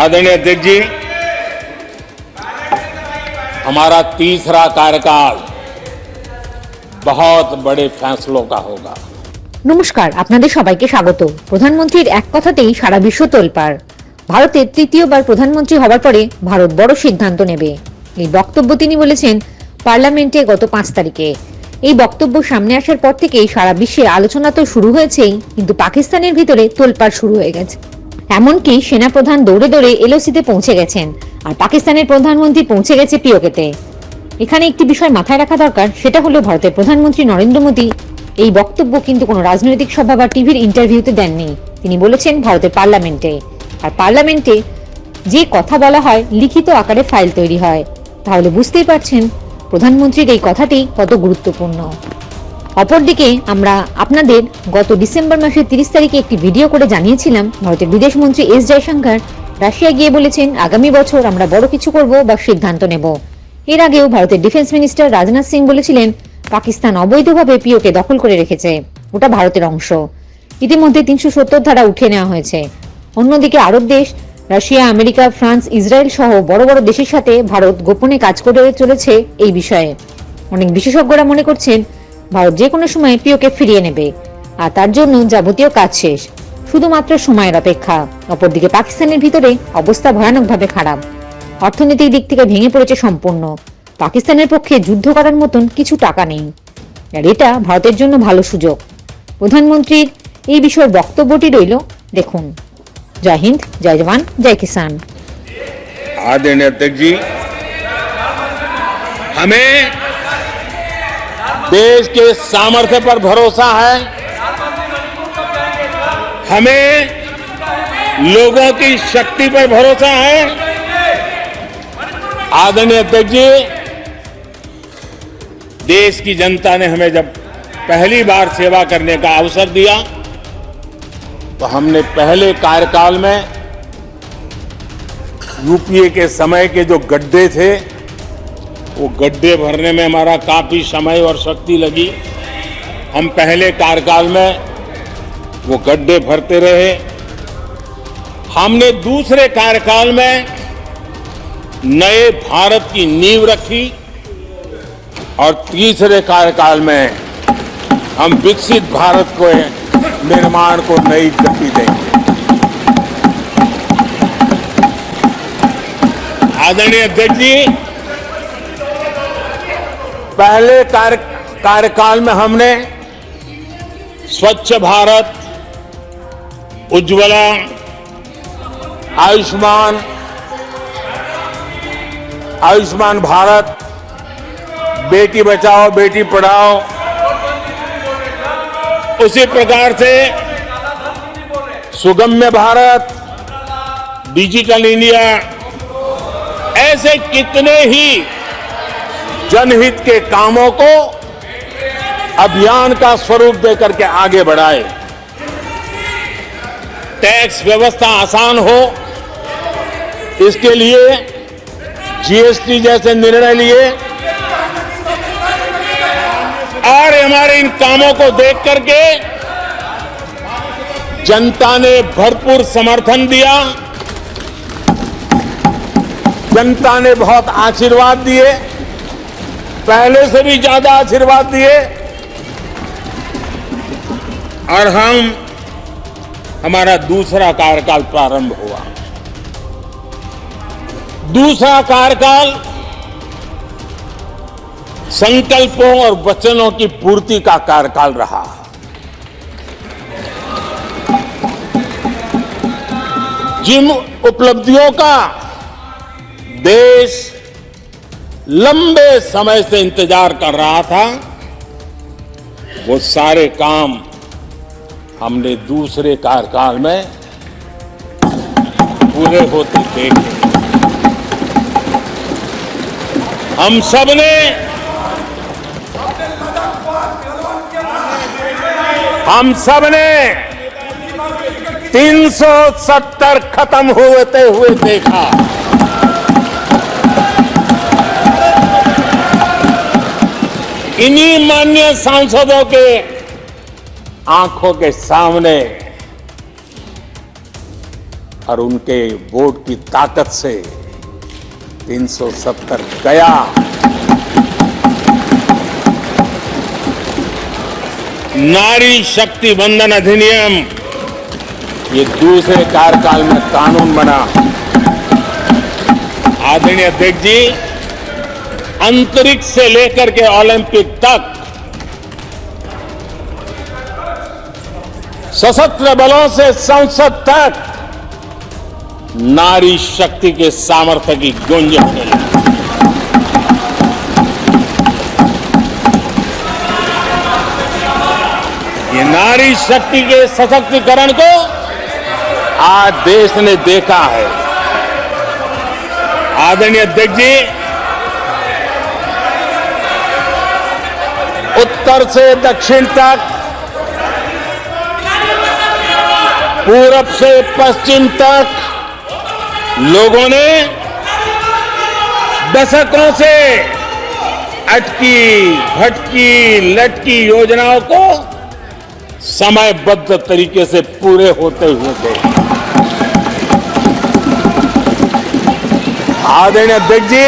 आदरणीय अध्यक्ष जी, हमारा तीसरा कार्यकाल बहुत बड़े फैसलों का होगा। নমস্কার, আপনাদের সবাইকে স্বাগত। প্রধানমন্ত্রীর এক কথাতেই সারা বিশ্ব তোলপাড়। ভারতের তৃতীয়বার প্রধানমন্ত্রী হবার পরে ভারত বড় সিদ্ধান্ত নেবে। এই বক্তব্য তিনি বলেছেন পার্লামেন্টে গত 5 তারিখে। এই বক্তব্য সামনে আসার পর থেকেই সারা বিশ্বে আলোচনা তো শুরু হয়েছেই, কিন্তু পাকিস্তানের ভিতরে তোলপাড় শুরু হয়ে গেছে। এমনকি সেনাপ্রধান দৌড়ে দৌড়ে এলওসিতে পৌঁছে গেছেন, আর পাকিস্তানের প্রধানমন্ত্রী পৌঁছে গেছে পিওকেতে। এখানে একটি বিষয় মাথায় রাখা দরকার, সেটা হলো ভারতের প্রধানমন্ত্রী নরেন্দ্র মোদী এই বক্তব্য কিন্তু কোনো রাজনৈতিক সভা বা টিভির ইন্টারভিউতে দেননি। তিনি বলেছেন ভারতের পার্লামেন্টে। আর পার্লামেন্টে যে কথা বলা হয় লিখিত আকারে ফাইল তৈরি হয়, তাহলে বুঝতেই পারছেন প্রধানমন্ত্রীর এই কথাটি কত গুরুত্বপূর্ণ। অপরদিকে আমরা আপনাদের গত ডিসেম্বর মাসের 30 তারিখে একটি ভিডিও করে জানিয়েছিলাম ভারতের বিদেশমন্ত্রী এস জয়শঙ্কর রাশিয়া গিয়ে বলেছেন আগামী বছর আমরা বড় কিছু করব বা সিদ্ধান্ত নেব। এর আগেও ভারতের ডিফেন্স মিনিস্টার রাজনাথ সিং বলেছিলেন পাকিস্তান অবৈধভাবে পিওকে দখল করে রেখেছে, ওটা ভারতের অংশ। ইতিমধ্যে 370 ধারা উঠিয়ে নেওয়া হয়েছে। অন্যদিকে আরব দেশ রাশিয়া, আমেরিকা, ফ্রান্স, ইসরায়েল সহ বড় বড় দেশের সাথে ভারত গোপনে কাজ করে চলেছে এই বিষয়ে। অনেক বিশেষজ্ঞরা মনে করছেন ভারত যে কোনো সময় পিওকে ফিরিয়ে নেবে, আর তার জন্য যাবতীয় কাজ শেষ, শুধুমাত্র সময়ের অপেক্ষা। অপরদিকে পাকিস্তানের ভিতরে অবস্থা ভয়ানকভাবে খারাপ। অর্থনৈতিক দিক থেকে ভেঙে পড়েছে সম্পূর্ণ। পাকিস্তানের পক্ষে যুদ্ধ করার মতন কিছু টাকা নেই, আর এটা ভারতের জন্য ভালো সুযোগ। প্রধানমন্ত্রীর এই বিষয়ের বক্তব্যটি রইল, দেখুন। জয় হিন্দ, জয় জওয়ান, জয় কিষান। आदरणीय अध्यक्ष जी, हमें देश के सामर्थ्य पर भरोसा है, हमें लोगों की शक्ति पर भरोसा है। आदरणीय अध्यक्ष जी, देश की जनता ने हमें जब पहली बार सेवा करने का अवसर दिया तो हमने पहले कार्यकाल में यूपीए के समय के जो गड्ढे थे वो गड्ढे भरने में हमारा काफी समय और शक्ति लगी। हम पहले कार्यकाल में वो गड्ढे भरते रहे। हमने दूसरे कार्यकाल में नए भारत की नींव रखी और तीसरे कार्यकाल में हम विकसित भारत को निर्माण को नई गति देंगे। आदरणीय अध्यक्ष जी, पहले कार्यकाल में हमने स्वच्छ भारत, उज्ज्वला, आयुष्मान भारत, बेटी बचाओ बेटी पढ़ाओ, उसी प्रकार से सुगम्य भारत, डिजिटल इंडिया, ऐसे कितने ही जनहित के कामों को अभियान का स्वरूप देकर के आगे बढ़ाए। टैक्स व्यवस्था आसान हो, इसके लिए जीएसटी जैसे निर्णय लिए, और हमारे इन कामों को देख करके जनता ने भरपूर समर्थन दिया। जनता ने बहुत आशीर्वाद दिए, पहले से भी ज्यादा आशीर्वाद दिए, और हमारा दूसरा कार्यकाल प्रारंभ हुआ। दूसरा कार्यकाल संकल्पों और वचनों की पूर्ति का कार्यकाल रहा। जिन उपलब्धियों का देश लंबे समय से इंतजार कर रहा था, वो सारे काम हमने दूसरे कार्यकाल में पूरे होते देखे। हम सब ने 370 खत्म होते हुए देखा। इन्हीं माननीय सांसदों के आंखों के सामने और उनके वोट की ताकत से 370 गया। नारी शक्ति वंदन अधिनियम ये दूसरे कार्यकाल में कानून बना। आदरणीय अध्यक्ष जी, अंतरिक्ष से लेकर के ओलंपिक तक सशस्त्र बलों से संसद तक नारी शक्ति के सामर्थ्य की गूंज होने लगी। ये नारी शक्ति के सशक्तिकरण को आज देश ने देखा है। आदरणीय अध्यक्ष जी, उत्तर से दक्षिण तक, पूरब से पश्चिम तक लोगों ने दशकों से अटकी भटकी लटकी योजनाओं को समयबद्ध तरीके से पूरे होते हुए देखा। आदरणीय अध्यक्ष जी,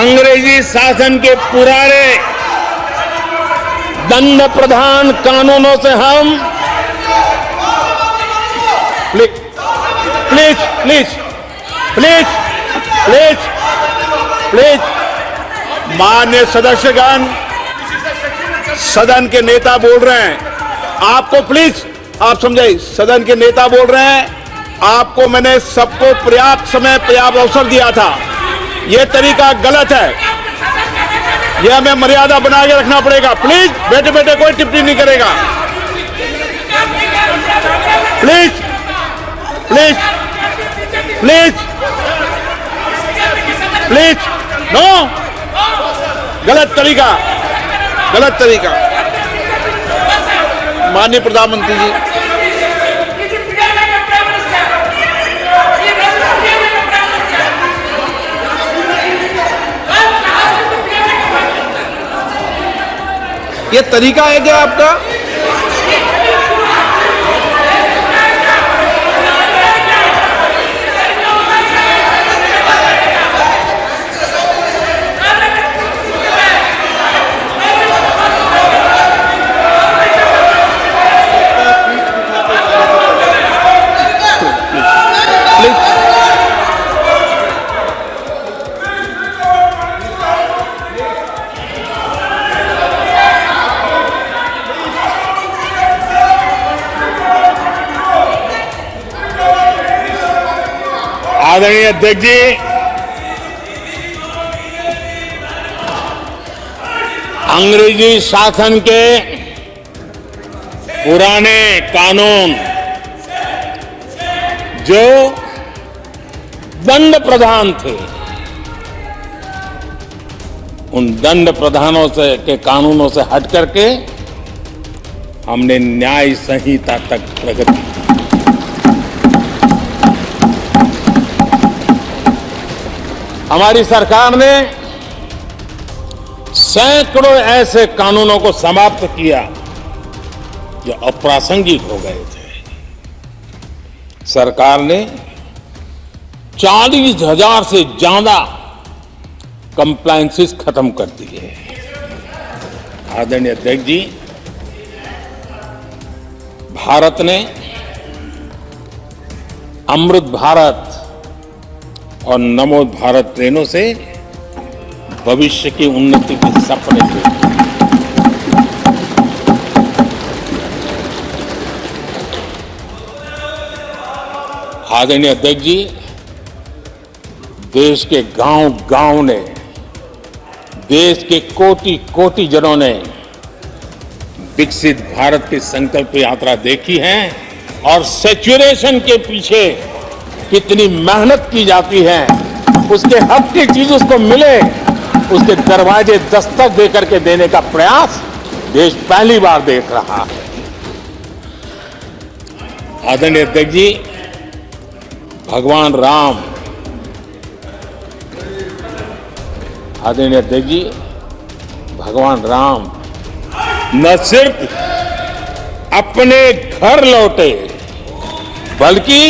अंग्रेजी शासन के पुराने दंड प्रधान कानूनों से हम please please please please please माननीय सदस्यगण, सदन के नेता बोल रहे हैं, आपको प्लीज आप समझाइए। सदन के नेता बोल रहे हैं, आपको मैंने सबको पर्याप्त समय पर्याप्त अवसर दिया था। यह तरीका गलत है, यह हमें मर्यादा बना के रखना पड़ेगा। प्लीज बैठे बैठे कोई टिप्पणी नहीं करेगा। Please please please please no, गलत तरीका, गलत तरीका। माननीय प्रधानमंत्री जी, ये तरीका है क्या आपका? आदरणीय अध्यक्ष जी, अंग्रेजी शासन के पुराने कानून जो दंड प्रधान थे, उन दंड प्रधानों से के कानूनों से हट करके हमने न्याय संहिता तक प्रगति की। हमारी सरकार ने सैकड़ों ऐसे कानूनों को समाप्त किया जो अप्रासंगिक हो गए थे। सरकार ने 40,000 से ज्यादा कंप्लायंसेस खत्म कर दिए। आदरणीय अध्यक्ष जी, भारत ने अमृत भारत और नमो भारत ट्रेनों से भविष्य की उन्नति के सपने थे। आदरणीय अध्यक्ष जी, देश के गांव-गांव ने, देश के कोटि-कोटि जनों ने विकसित भारत की संकल्प यात्रा देखी है और सैचुरेशन के पीछे कितनी मेहनत की जाती है, उसके हक की चीज उसको मिले, उसके दरवाजे दस्तक देकर के देने का प्रयास देश पहली बार देख रहा है। आदरणीय अध्यक्ष जी, भगवान राम, आदरणीय अध्यक्ष जी, भगवान राम न सिर्फ अपने घर लौटे बल्कि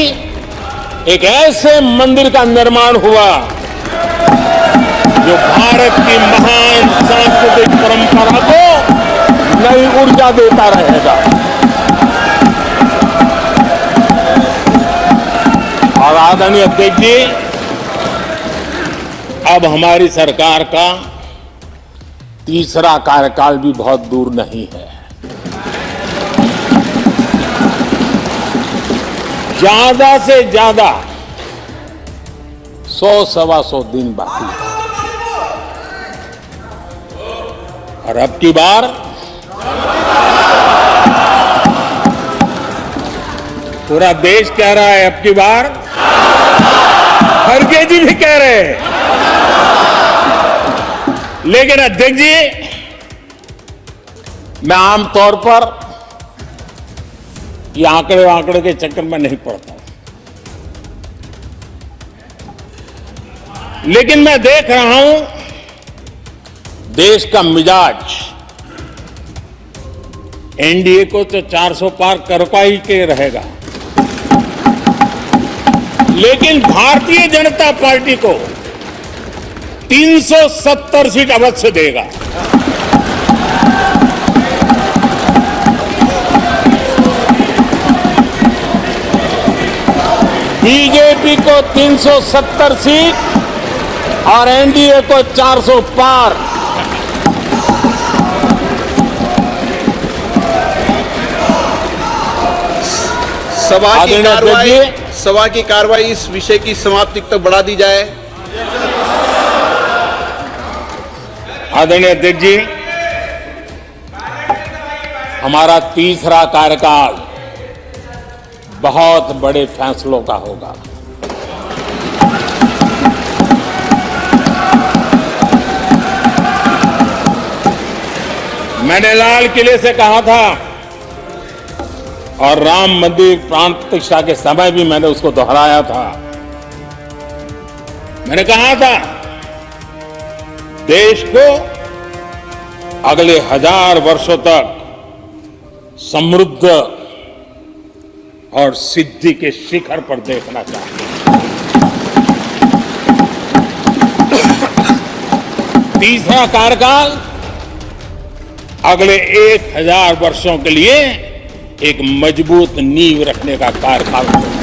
एक ऐसे मंदिर का निर्माण हुआ जो भारत की महान सांस्कृतिक परंपरा को नई ऊर्जा देता रहेगा। और आदरणीय अध्यक्ष जी, अब हमारी सरकार का तीसरा कार्यकाल भी बहुत दूर नहीं है। ज्यादा से ज्यादा 100-125 दिन बाकी है। और अब की बार पूरा देश कह रहा है, अब की बार खड़गे जी भी कह रहे हैं। लेकिन अध्यक्ष जी, मैं आमतौर पर ये आंकड़े के चक्कर में नहीं पड़ता, लेकिन मैं देख रहा हूं देश का मिजाज एनडीए को तो 400 पार करवा ही के रहेगा, लेकिन भारतीय जनता पार्टी को 370 सीट अवश्य देगा। बीजेपी को 370 सीट और एनडीए को 400 पार। सभा की कार्रवाई इस विषय की समाप्ति तक बढ़ा दी जाए। आदरणीय अध्यक्ष जी, हमारा तीसरा कार्यकाल बहुत बड़े फैसलों का होगा। मैंने लाल किले से कहा था और राम मंदिर प्राण प्रतिष्ठा के समय भी मैंने उसको दोहराया था। मैंने कहा था, देश को अगले 1000 वर्षों तक समृद्ध और सिद्धि के शिखर पर देखना चाहिए। तीसरा कार्यकाल अगले 1000 वर्षों के लिए एक मजबूत नींव रखने का कार्यकाल होगा।